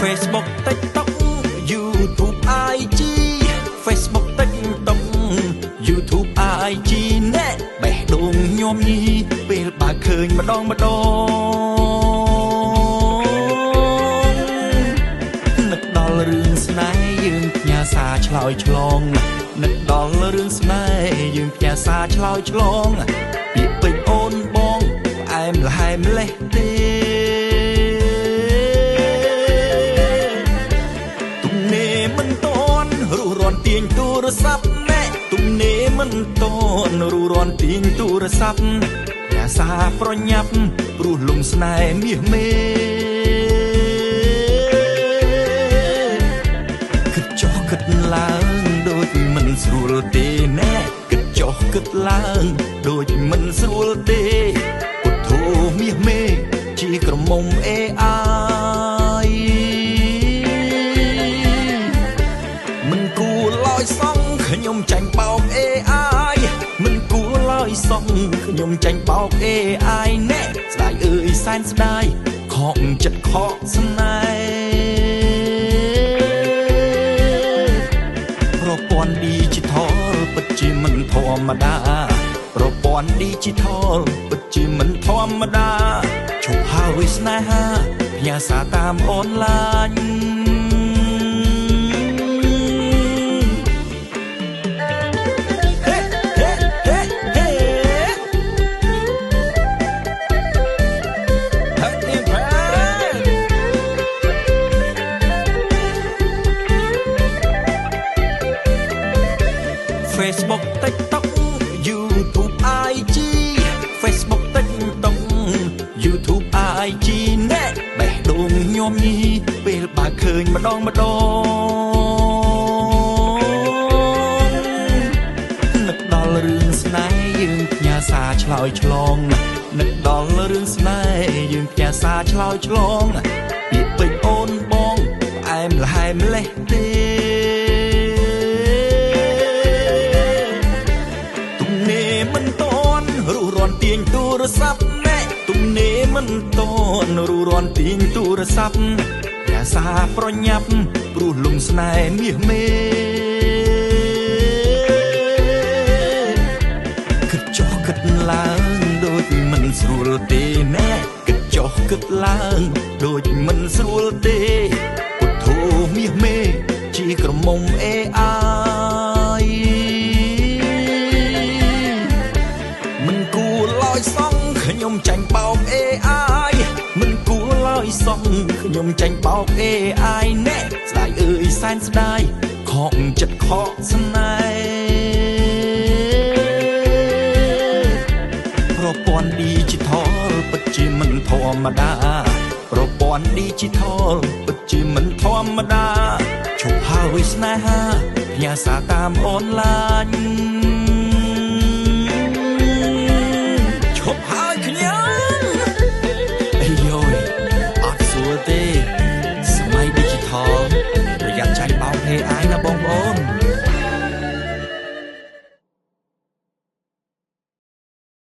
Facebook TikTok YouTube IG Facebook TikTok YouTube IG ណែបេះដូងញោមញីពេលបើឃើញម្ដងនឹកដល់រឿងស្នេហ៍យើងផ្ញើសារឆ្លើយឆ្លងនឹកដល់រឿងស្នេហ៍យើងផ្ញើសារឆ្លើយឆ្លងពាក្យពេចន៍អូនបងផ្អែមល្ហែមលេះទេទំនេរមិនតន់រស់រាន់ទាញទូរស័ព្ទណែទំនេរមិនតន់រស់រាន់ទាញទូរស័ព្ទផ្ញើសារប្រញាប់ព្រោះលំស្នេហ៍មាសមេគិតឡើងដូចមិនស្រួលទេណែគិតចុះគិតឡើងដូចមិនស្រួលទេពុទ្ធោមាសមេជាក្រមុំ AI មិនគួរឡើយសងខ្ញុំចាញ់បោក AI មិនគួរឡើយសងខ្ញុំចាញ់បោក AI ណែស្ដាយអើយសែនស្ដាយខកចិត្តខកស្នេហ៍ប្រព័ន្ធ Digital ពិតជាមិនធម្មតាប្រព័ន្ធ Digital ពិតជាមិនធម្មតាឈប់ហើយស្នេហាផ្ញើសារតាមអនឡាញFacebook TikTok YouTube IG Facebook TikTok YouTube IG ណែបេះដូងញោមញីពេលបើឃើញម្ដងនឹកដល់រឿងស្នេហ៍យើងផ្ញើសារឆ្លើយឆ្លងនឹកដល់រឿងស្នេហ៍យើងផ្ញើសារឆ្លើយឆ្លងពាក្យពេចន៍អូនបងផ្អែមល្ហែមលេះទេមិនតន់រស់រាន់ទាញទូរស័ព្ទណែទំនេរមិនតន់រស់រាន់ទាញទូរស័ព្ទផ្ញើសារប្រញាប់ព្រោះលំស្នេហ៍មាសមេគិតចុះគិតឡើងដូចមិនស្រួលទេណែគិតចុះគិតឡើងដូចមិនស្រួលទេពុទ្ធោមាសមេជាក្រមុំ AIសងខ្ញុំចាញ់បោក AI មិនគួរឡើយសងខ្ញុំចាញ់បោក AI ណែស្ដាយអើយសែនស្ដាយខកចិត្តខកស្នេហ៍ប្រព័ន្ធ Digital ពិតជាមិនធម្មតាប្រព័ន្ធ Digital ពិតជាមិនធម្មតាឈប់ហើយស្នេហាផ្ញើសារតាមអនឡាញ